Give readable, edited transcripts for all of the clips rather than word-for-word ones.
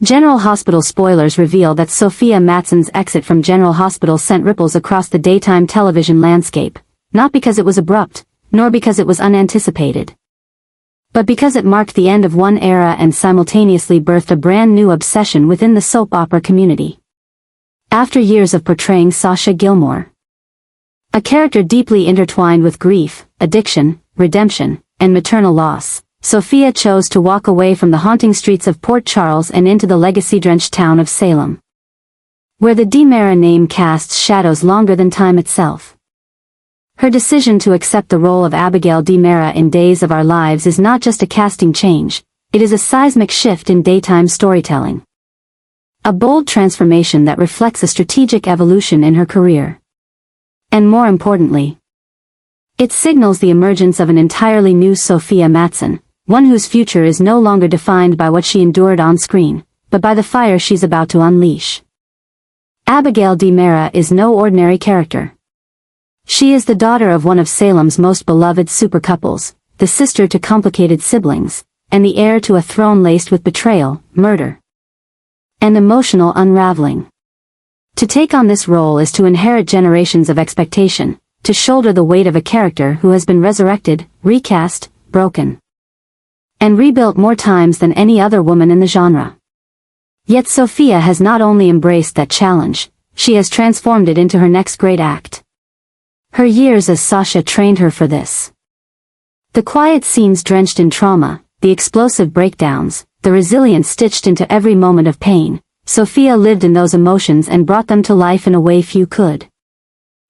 General Hospital spoilers reveal that Sophia Mattson's exit from General Hospital sent ripples across the daytime television landscape, not because it was abrupt, nor because it was unanticipated, but because it marked the end of one era and simultaneously birthed a brand new obsession within the soap opera community. After years of portraying Sasha Gilmore, a character deeply intertwined with grief, addiction, redemption, and maternal loss, Sophia chose to walk away from the haunting streets of Port Charles and into the legacy-drenched town of Salem, where the DiMera name casts shadows longer than time itself. Her decision to accept the role of Abigail DiMera in Days of Our Lives is not just a casting change, it is a seismic shift in daytime storytelling. A bold transformation that reflects a strategic evolution in her career. And more importantly, it signals the emergence of an entirely new Sophia Matson, one whose future is no longer defined by what she endured on screen, but by the fire she's about to unleash. Abigail DiMera is no ordinary character. She is the daughter of one of Salem's most beloved super couples, the sister to complicated siblings, and the heir to a throne laced with betrayal, murder, and emotional unraveling. To take on this role is to inherit generations of expectation, to shoulder the weight of a character who has been resurrected, recast, broken, and rebuilt more times than any other woman in the genre. Yet Sophia has not only embraced that challenge, she has transformed it into her next great act. Her years as Sasha trained her for this. The quiet scenes drenched in trauma, the explosive breakdowns, the resilience stitched into every moment of pain, Sophia lived in those emotions and brought them to life in a way few could.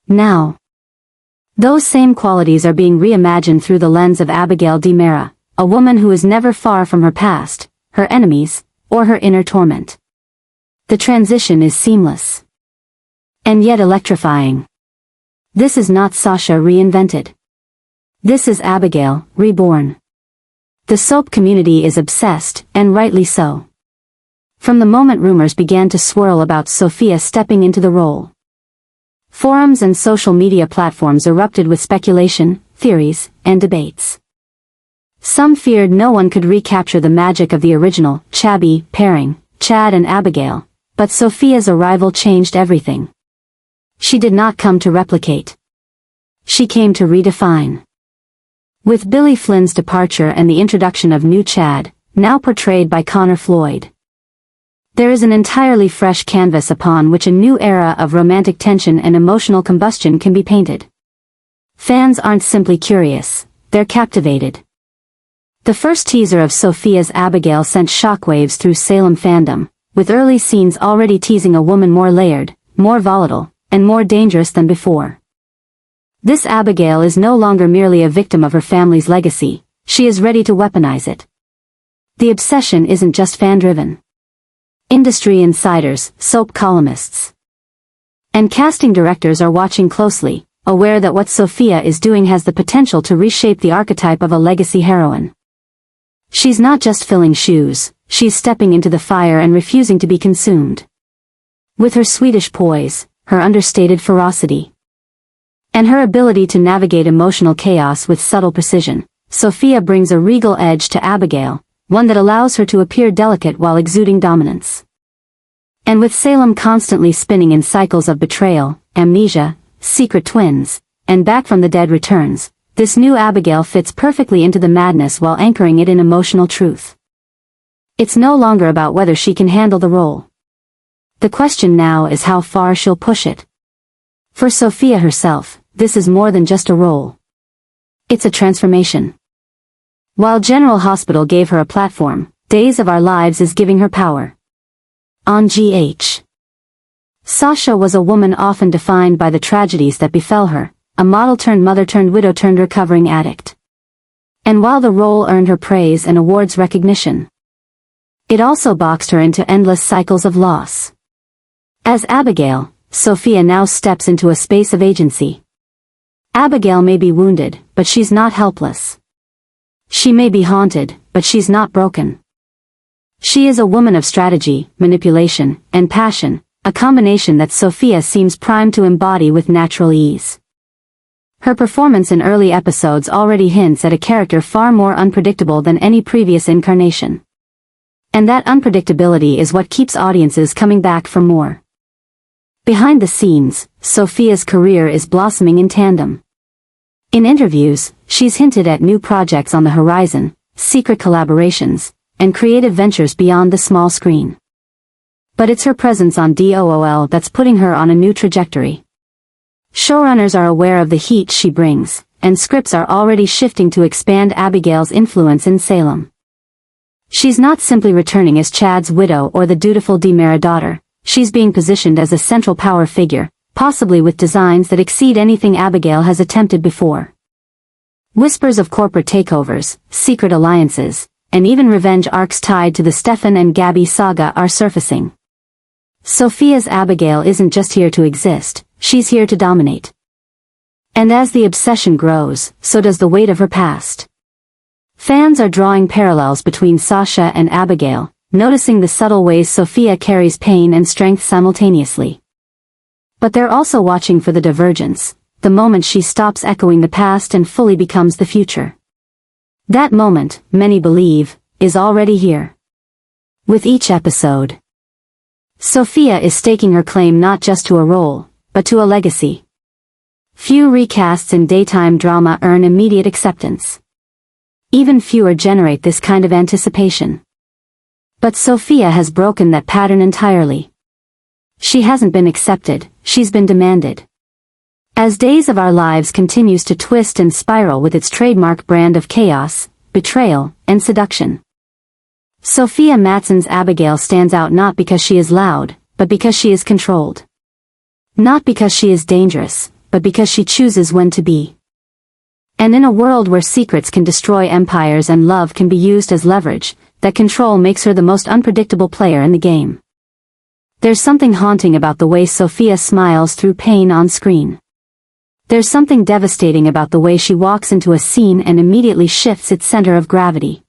Now, those same qualities are being reimagined through the lens of Abigail DiMera, a woman who is never far from her past, her enemies, or her inner torment. The transition is seamless, and yet electrifying. This is not Sasha reinvented. This is Abigail, reborn. The soap community is obsessed, and rightly so. From the moment rumors began to swirl about Sophia stepping into the role, forums and social media platforms erupted with speculation, theories, and debates. Some feared no one could recapture the magic of the original, Chabby, pairing, Chad and Abigail, but Sophia's arrival changed everything. She did not come to replicate. She came to redefine. With Billy Flynn's departure and the introduction of new Chad, now portrayed by Connor Floyd, there is an entirely fresh canvas upon which a new era of romantic tension and emotional combustion can be painted. Fans aren't simply curious, they're captivated. The first teaser of Sophia's Abigail sent shockwaves through Salem fandom, with early scenes already teasing a woman more layered, more volatile, and more dangerous than before. This Abigail is no longer merely a victim of her family's legacy, she is ready to weaponize it. The obsession isn't just fan-driven. Industry insiders, soap columnists, and casting directors are watching closely, aware that what Sophia is doing has the potential to reshape the archetype of a legacy heroine. She's not just filling shoes, she's stepping into the fire and refusing to be consumed. With her Swedish poise, her understated ferocity, and her ability to navigate emotional chaos with subtle precision, Sophia brings a regal edge to Abigail, one that allows her to appear delicate while exuding dominance. And with Salem constantly spinning in cycles of betrayal, amnesia, secret twins, and back from the dead returns, this new Abigail fits perfectly into the madness while anchoring it in emotional truth. It's no longer about whether she can handle the role. The question now is how far she'll push it. For Sophia herself, this is more than just a role. It's a transformation. While General Hospital gave her a platform, Days of Our Lives is giving her power. On GH, Sasha was a woman often defined by the tragedies that befell her, a model-turned-mother-turned-widow-turned-recovering addict. And while the role earned her praise and awards recognition, it also boxed her into endless cycles of loss. As Abigail, Sophia now steps into a space of agency. Abigail may be wounded, but she's not helpless. She may be haunted, but she's not broken. She is a woman of strategy, manipulation, and passion, a combination that Sophia seems primed to embody with natural ease. Her performance in early episodes already hints at a character far more unpredictable than any previous incarnation. And that unpredictability is what keeps audiences coming back for more. Behind the scenes, Sophia's career is blossoming in tandem. In interviews, she's hinted at new projects on the horizon, secret collaborations, and creative ventures beyond the small screen. But it's her presence on DOOL that's putting her on a new trajectory. Showrunners are aware of the heat she brings, and scripts are already shifting to expand Abigail's influence in Salem. She's not simply returning as Chad's widow or the dutiful DiMera daughter, she's being positioned as a central power figure, possibly with designs that exceed anything Abigail has attempted before. Whispers of corporate takeovers, secret alliances, and even revenge arcs tied to the Stefan and Gabby saga are surfacing. Sophia's Abigail isn't just here to exist, she's here to dominate. And as the obsession grows, so does the weight of her past. Fans are drawing parallels between Sasha and Abigail, noticing the subtle ways Sophia carries pain and strength simultaneously. But they're also watching for the divergence, the moment she stops echoing the past and fully becomes the future. That moment, many believe, is already here. With each episode, Sophia is staking her claim not just to a role, but to a legacy. Few recasts in daytime drama earn immediate acceptance. Even fewer generate this kind of anticipation. But Sophia has broken that pattern entirely. She hasn't been accepted, she's been demanded. As Days of Our Lives continues to twist and spiral with its trademark brand of chaos, betrayal, and seduction, Sophia Mattson's Abigail stands out not because she is loud, but because she is controlled. Not because she is dangerous, but because she chooses when to be. And in a world where secrets can destroy empires and love can be used as leverage, that control makes her the most unpredictable player in the game. There's something haunting about the way Sophia smiles through pain on screen. There's something devastating about the way she walks into a scene and immediately shifts its center of gravity.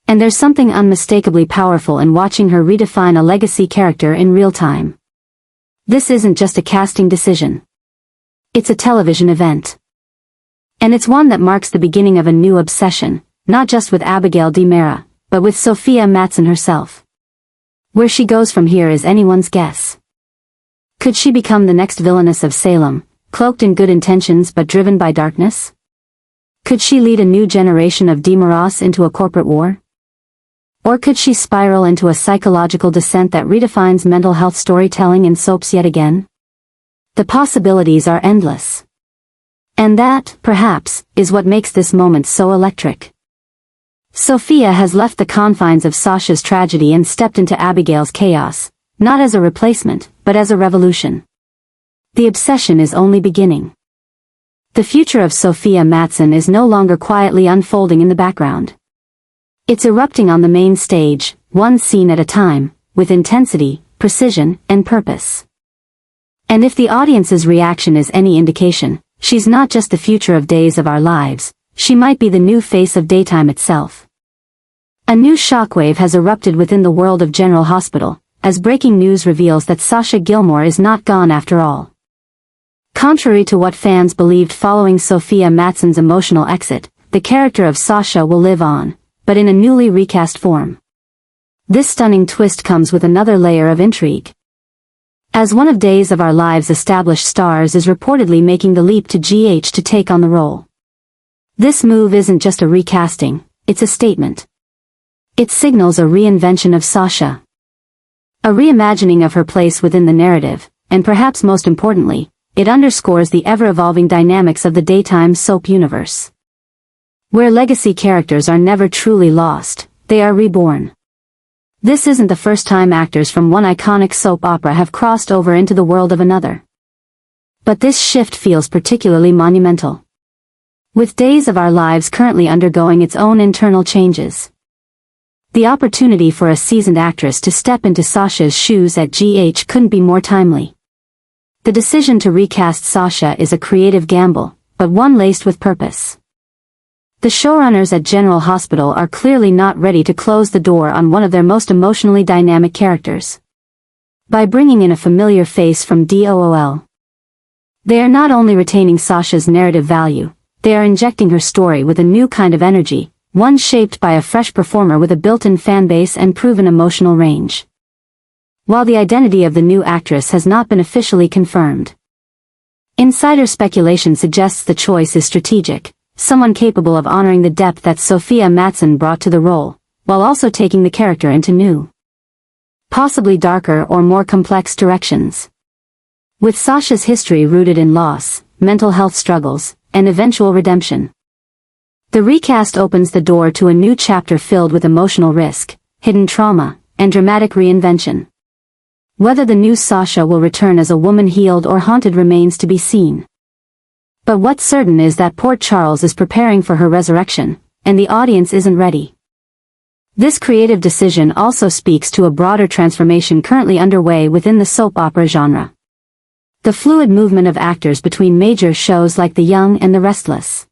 And there's something unmistakably powerful in watching her redefine a legacy character in real time. This isn't just a casting decision. It's a television event. And it's one that marks the beginning of a new obsession, not just with Abigail DiMera, but with Sophia Matson herself. Where she goes from here is anyone's guess. Could she become the next villainess of Salem, cloaked in good intentions but driven by darkness? Could she lead a new generation of DiMeras into a corporate war? Or could she spiral into a psychological descent that redefines mental health storytelling in soaps yet again? The possibilities are endless. And that, perhaps, is what makes this moment so electric. Sophia has left the confines of Sasha's tragedy and stepped into Abigail's chaos, not as a replacement, but as a revolution. The obsession is only beginning. The future of Sophia Matson is no longer quietly unfolding in the background. It's erupting on the main stage, one scene at a time, with intensity, precision, and purpose. And if the audience's reaction is any indication, she's not just the future of Days of Our Lives, she might be the new face of daytime itself. A new shockwave has erupted within the world of General Hospital, as breaking news reveals that Sasha Gilmore is not gone after all. Contrary to what fans believed following Sophia Mattson's emotional exit, the character of Sasha will live on, but in a newly recast form. This stunning twist comes with another layer of intrigue. As one of Days of Our Lives' established stars is reportedly making the leap to GH to take on the role. This move isn't just a recasting, it's a statement. It signals a reinvention of Sasha. A reimagining of her place within the narrative, and perhaps most importantly, it underscores the ever-evolving dynamics of the daytime soap universe. Where legacy characters are never truly lost, they are reborn. This isn't the first time actors from one iconic soap opera have crossed over into the world of another. But this shift feels particularly monumental. With Days of Our Lives currently undergoing its own internal changes, the opportunity for a seasoned actress to step into Sasha's shoes at GH couldn't be more timely. The decision to recast Sasha is a creative gamble, but one laced with purpose. The showrunners at General Hospital are clearly not ready to close the door on one of their most emotionally dynamic characters. By bringing in a familiar face from DOOL, they are not only retaining Sasha's narrative value, they are injecting her story with a new kind of energy, one shaped by a fresh performer with a built-in fanbase and proven emotional range. While the identity of the new actress has not been officially confirmed, insider speculation suggests the choice is strategic, someone capable of honoring the depth that Sophia Matson brought to the role, while also taking the character into new, possibly darker or more complex directions. With Sasha's history rooted in loss, mental health struggles, and eventual redemption, the recast opens the door to a new chapter filled with emotional risk, hidden trauma, and dramatic reinvention. Whether the new Sasha will return as a woman healed or haunted remains to be seen. But what's certain is that Port Charles is preparing for her resurrection, and the audience isn't ready. This creative decision also speaks to a broader transformation currently underway within the soap opera genre. The fluid movement of actors between major shows like The Young and the Restless,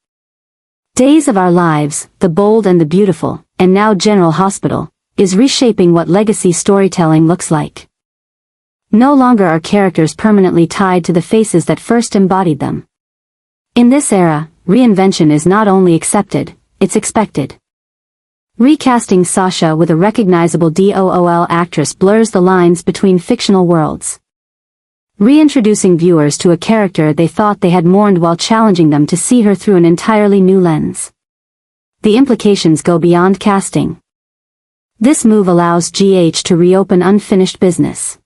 Days of Our Lives, The Bold and the Beautiful, and now General Hospital, is reshaping what legacy storytelling looks like. No longer are characters permanently tied to the faces that first embodied them. In this era, reinvention is not only accepted, it's expected. Recasting Sasha with a recognizable DOOL actress blurs the lines between fictional worlds, reintroducing viewers to a character they thought they had mourned while challenging them to see her through an entirely new lens. The implications go beyond casting. This move allows GH to reopen unfinished business.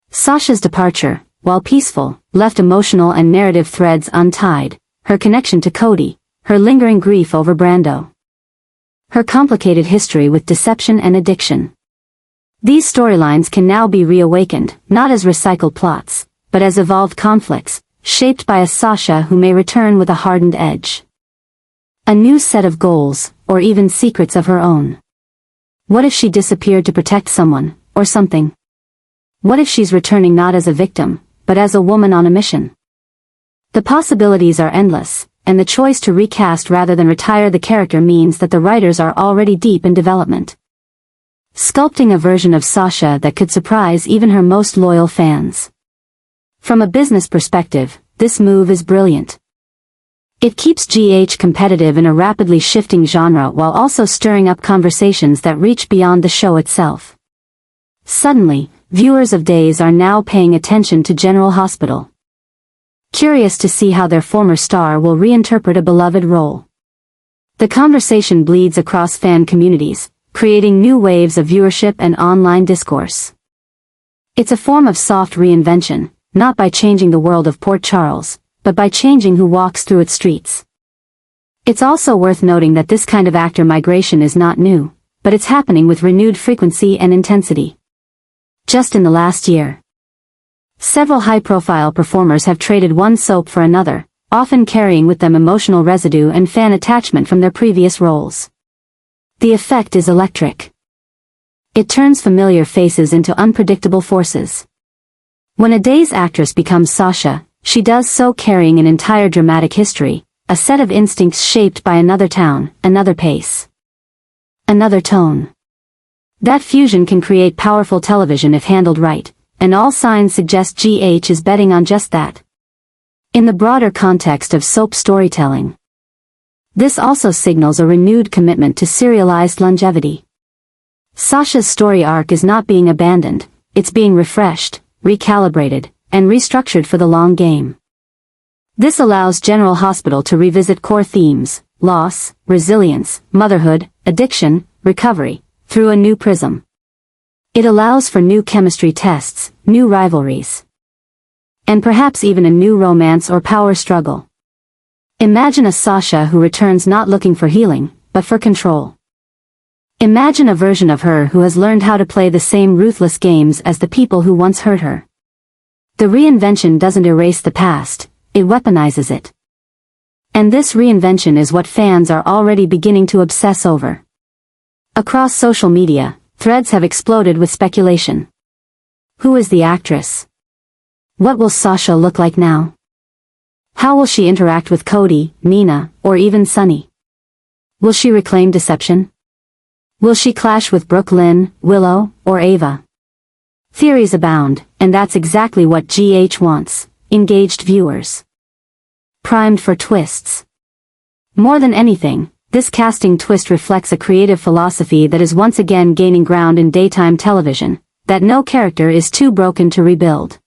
Sasha's departure, while peaceful, left emotional and narrative threads untied, her connection to Cody, her lingering grief over Brando, her complicated history with deception and addiction. These storylines can now be reawakened, not as recycled plots, but as evolved conflicts, shaped by a Sasha who may return with a hardened edge, a new set of goals, or even secrets of her own. What if she disappeared to protect someone, or something? What if she's returning not as a victim, but as a woman on a mission? The possibilities are endless, and the choice to recast rather than retire the character means that the writers are already deep in development, sculpting a version of Sasha that could surprise even her most loyal fans. From a business perspective, this move is brilliant. It keeps GH competitive in a rapidly shifting genre while also stirring up conversations that reach beyond the show itself. Suddenly, viewers of Days are now paying attention to General Hospital, curious to see how their former star will reinterpret a beloved role. The conversation bleeds across fan communities, creating new waves of viewership and online discourse. It's a form of soft reinvention, not by changing the world of Port Charles, but by changing who walks through its streets. It's also worth noting that this kind of actor migration is not new, but it's happening with renewed frequency and intensity. Just in the last year, several high-profile performers have traded one soap for another, often carrying with them emotional residue and fan attachment from their previous roles. The effect is electric. It turns familiar faces into unpredictable forces. When a Days actress becomes Sasha, she does so carrying an entire dramatic history, a set of instincts shaped by another town, another pace, another tone. That fusion can create powerful television if handled right, and all signs suggest GH is betting on just that. In the broader context of soap storytelling, this also signals a renewed commitment to serialized longevity. Sasha's story arc is not being abandoned, it's being refreshed, recalibrated, and restructured for the long game. This allows General Hospital to revisit core themes, loss, resilience, motherhood, addiction, recovery, through a new prism. It allows for new chemistry tests, new rivalries, and perhaps even a new romance or power struggle. Imagine a Sasha who returns not looking for healing, but for control. Imagine a version of her who has learned how to play the same ruthless games as the people who once hurt her. The reinvention doesn't erase the past, it weaponizes it. And this reinvention is what fans are already beginning to obsess over. Across social media, threads have exploded with speculation. Who is the actress? What will Sasha look like now? How will she interact with Cody, Nina, or even Sunny? Will she reclaim deception? Will she clash with Brooke Lynn, Willow, or Ava? Theories abound, and that's exactly what GH wants, engaged viewers, primed for twists. More than anything, this casting twist reflects a creative philosophy that is once again gaining ground in daytime television, that no character is too broken to rebuild.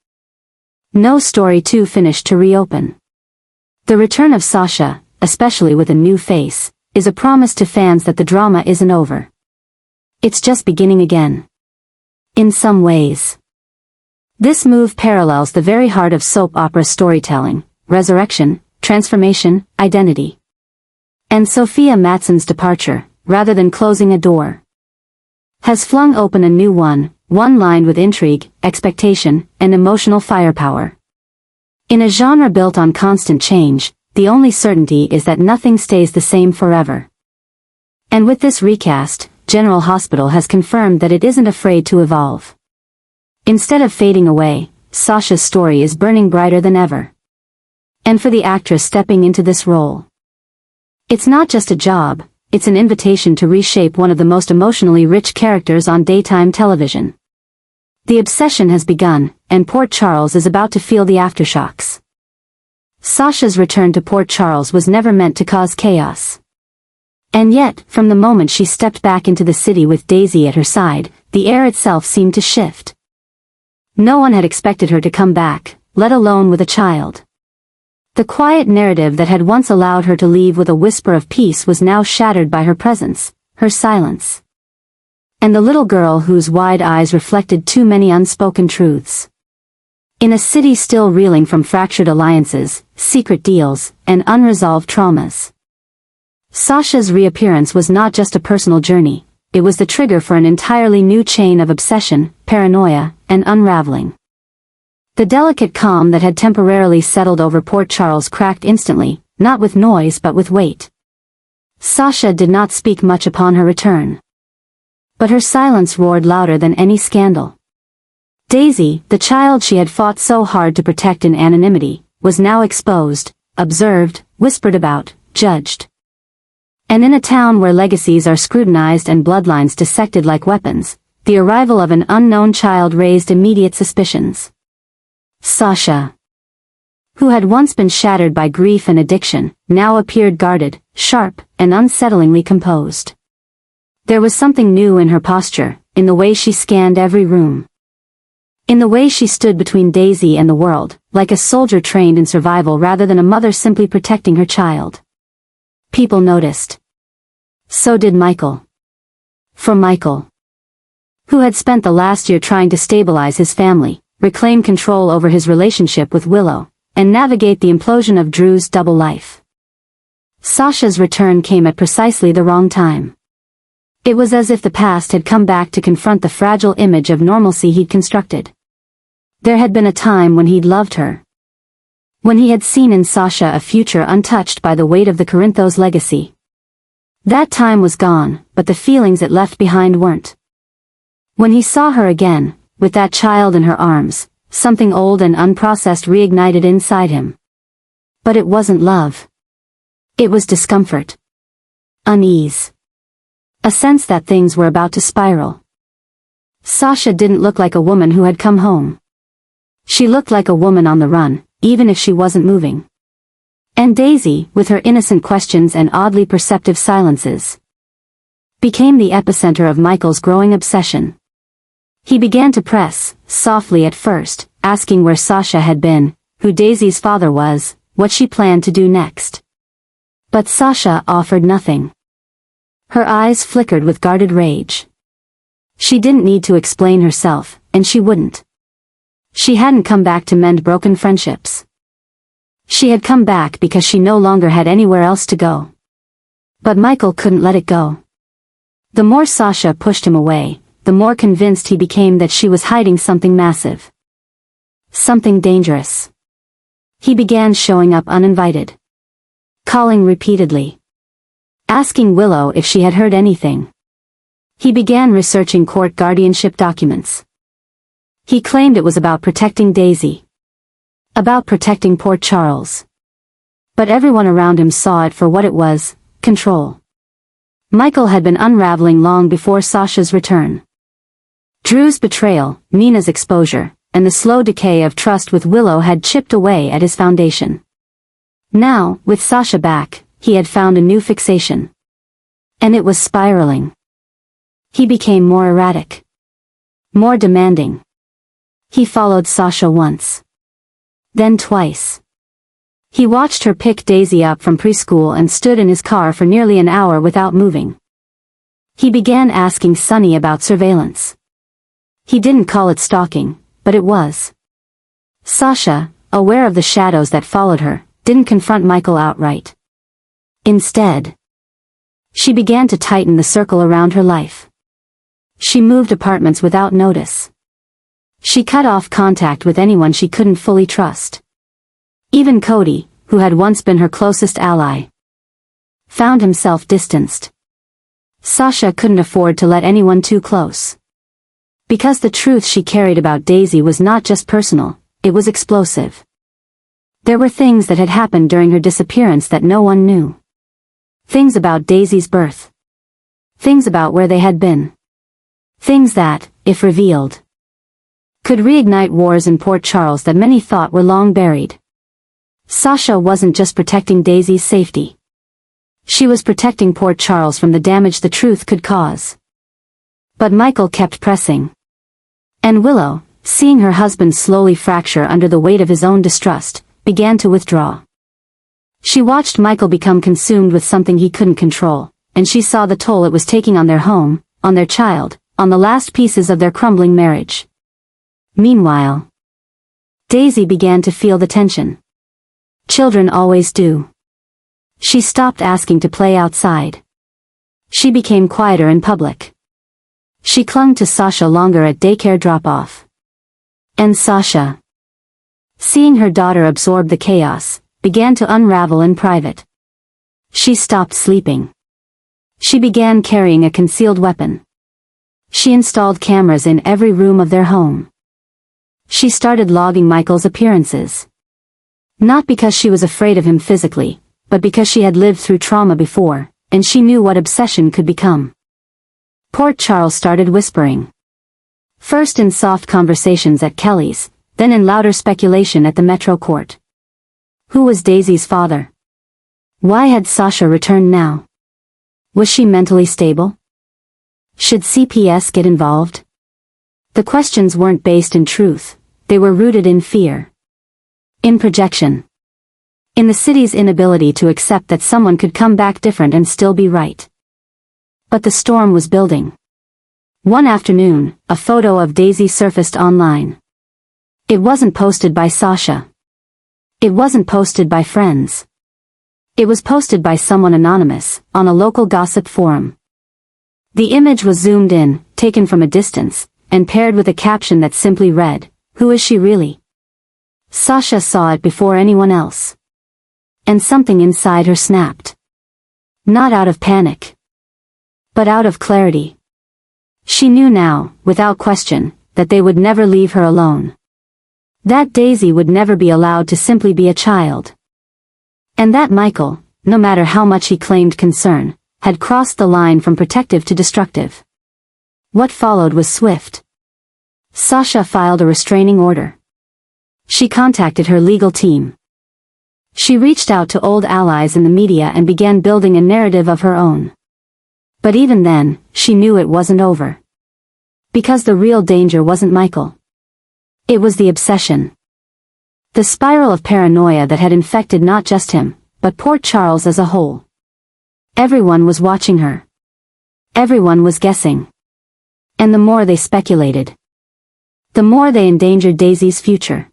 No story too finished to reopen. The return of Sasha, especially with a new face, is a promise to fans that the drama isn't over. It's just beginning again. In some ways. This move parallels the very heart of soap opera storytelling: resurrection, transformation, identity. And Sophia Mattson's departure, rather than closing a door, has flung open a new one lined with intrigue, expectation, and emotional firepower. In a genre built on constant change, the only certainty is that nothing stays the same forever. And with this recast, General Hospital has confirmed that it isn't afraid to evolve. Instead of fading away, Sasha's story is burning brighter than ever. And for the actress stepping into this role, it's not just a job, it's an invitation to reshape one of the most emotionally rich characters on daytime television. The obsession has begun, and Port Charles is about to feel the aftershocks. Sasha's return to Port Charles was never meant to cause chaos. And yet, from the moment she stepped back into the city with Daisy at her side, the air itself seemed to shift. No one had expected her to come back, let alone with a child. The quiet narrative that had once allowed her to leave with a whisper of peace was now shattered by her presence, her silence. And the little girl whose wide eyes reflected too many unspoken truths. In a city still reeling from fractured alliances, secret deals, and unresolved traumas, Sasha's reappearance was not just a personal journey, it was the trigger for an entirely new chain of obsession, paranoia, and unraveling. The delicate calm that had temporarily settled over Port Charles cracked instantly, not with noise but with weight. Sasha did not speak much upon her return. But her silence roared louder than any scandal. Daisy, the child she had fought so hard to protect in anonymity, was now exposed, observed, whispered about, judged. And in a town where legacies are scrutinized and bloodlines dissected like weapons, the arrival of an unknown child raised immediate suspicions. Sasha, who had once been shattered by grief and addiction, now appeared guarded, sharp, and unsettlingly composed. There was something new in her posture, in the way she scanned every room. In the way she stood between Daisy and the world, like a soldier trained in survival rather than a mother simply protecting her child. People noticed. So did Michael. For Michael, who had spent the last year trying to stabilize his family, reclaim control over his relationship with Willow, and navigate the implosion of Drew's double life, Sasha's return came at precisely the wrong time. It was as if the past had come back to confront the fragile image of normalcy he'd constructed. There had been a time when he'd loved her. When he had seen in Sasha a future untouched by the weight of the Corinthos legacy. That time was gone, but the feelings it left behind weren't. When he saw her again, with that child in her arms, something old and unprocessed reignited inside him. But it wasn't love. It was discomfort. Unease. A sense that things were about to spiral. Sasha didn't look like a woman who had come home. She looked like a woman on the run, even if she wasn't moving. And Daisy, with her innocent questions and oddly perceptive silences, became the epicenter of Michael's growing obsession. He began to press, softly at first, asking where Sasha had been, who Daisy's father was, what she planned to do next. But Sasha offered nothing. Her eyes flickered with guarded rage. She didn't need to explain herself, and she wouldn't. She hadn't come back to mend broken friendships. She had come back because she no longer had anywhere else to go. But Michael couldn't let it go. The more Sasha pushed him away, the more convinced he became that she was hiding something massive. Something dangerous. He began showing up uninvited. Calling repeatedly. Asking Willow if she had heard anything. He began researching court guardianship documents. He claimed it was about protecting Daisy. About protecting Port Charles. But everyone around him saw it for what it was, control. Michael had been unraveling long before Sasha's return. Drew's betrayal, Nina's exposure, and the slow decay of trust with Willow had chipped away at his foundation. Now, with Sasha back, he had found a new fixation. And it was spiraling. He became more erratic. More demanding. He followed Sasha once. Then twice. He watched her pick Daisy up from preschool and stood in his car for nearly an hour without moving. He began asking Sonny about surveillance. He didn't call it stalking, but it was. Sasha, aware of the shadows that followed her, didn't confront Michael outright. Instead, she began to tighten the circle around her life. She moved apartments without notice. She cut off contact with anyone she couldn't fully trust. Even Cody, who had once been her closest ally, found himself distanced. Sasha couldn't afford to let anyone too close. Because the truth she carried about Daisy was not just personal, it was explosive. There were things that had happened during her disappearance that no one knew. Things about Daisy's birth. Things about where they had been. Things that, if revealed, could reignite wars in Port Charles that many thought were long buried. Sasha wasn't just protecting Daisy's safety. She was protecting Port Charles from the damage the truth could cause. But Michael kept pressing. And Willow, seeing her husband slowly fracture under the weight of his own distrust, began to withdraw. She watched Michael become consumed with something he couldn't control, and she saw the toll it was taking on their home, on their child, on the last pieces of their crumbling marriage. Meanwhile, Daisy began to feel the tension. Children always do. She stopped asking to play outside. She became quieter in public. She clung to Sasha longer at daycare drop-off. And Sasha, seeing her daughter absorb the chaos, began to unravel in private. She stopped sleeping. She began carrying a concealed weapon. She installed cameras in every room of their home. She started logging Michael's appearances. Not because she was afraid of him physically, but because she had lived through trauma before, and she knew what obsession could become. Port Charles started whispering. First in soft conversations at Kelly's, then in louder speculation at the Metro Court. Who was Daisy's father? Why had Sasha returned now? Was she mentally stable? Should CPS get involved? The questions weren't based in truth, they were rooted in fear. In projection. In the city's inability to accept that someone could come back different and still be right. But the storm was building. One afternoon, a photo of Daisy surfaced online. It wasn't posted by Sasha. It wasn't posted by friends. It was posted by someone anonymous, on a local gossip forum. The image was zoomed in, taken from a distance, and paired with a caption that simply read, "Who is she really?" Sasha saw it before anyone else. And something inside her snapped. Not out of panic, but out of clarity. She knew now, without question, that they would never leave her alone. That Daisy would never be allowed to simply be a child. And that Michael, no matter how much he claimed concern, had crossed the line from protective to destructive. What followed was swift. Sasha filed a restraining order. She contacted her legal team. She reached out to old allies in the media and began building a narrative of her own. But even then, she knew it wasn't over. Because the real danger wasn't Michael. It was the obsession. The spiral of paranoia that had infected not just him, but Port Charles as a whole. Everyone was watching her. Everyone was guessing. And the more they speculated, the more they endangered Daisy's future.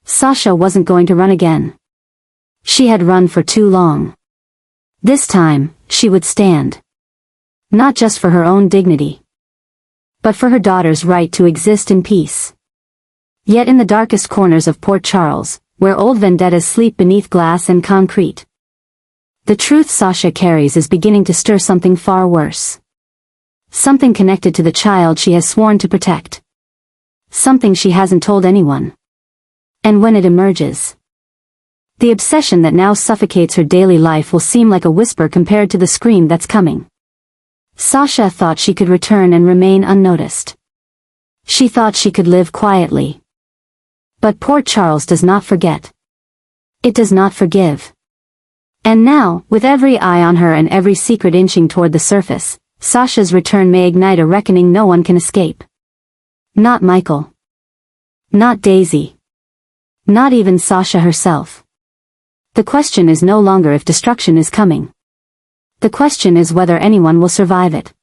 Sasha wasn't going to run again. She had run for too long. This time, she would stand. Not just for her own dignity, but for her daughter's right to exist in peace. Yet in the darkest corners of Port Charles, where old vendettas sleep beneath glass and concrete, the truth Sasha carries is beginning to stir something far worse. Something connected to the child she has sworn to protect. Something she hasn't told anyone. And when it emerges, the obsession that now suffocates her daily life will seem like a whisper compared to the scream that's coming. Sasha thought she could return and remain unnoticed. She thought she could live quietly. But Port Charles does not forget. It does not forgive. And now, with every eye on her and every secret inching toward the surface, Sasha's return may ignite a reckoning no one can escape. Not Michael. Not Daisy. Not even Sasha herself. The question is no longer if destruction is coming. The question is whether anyone will survive it.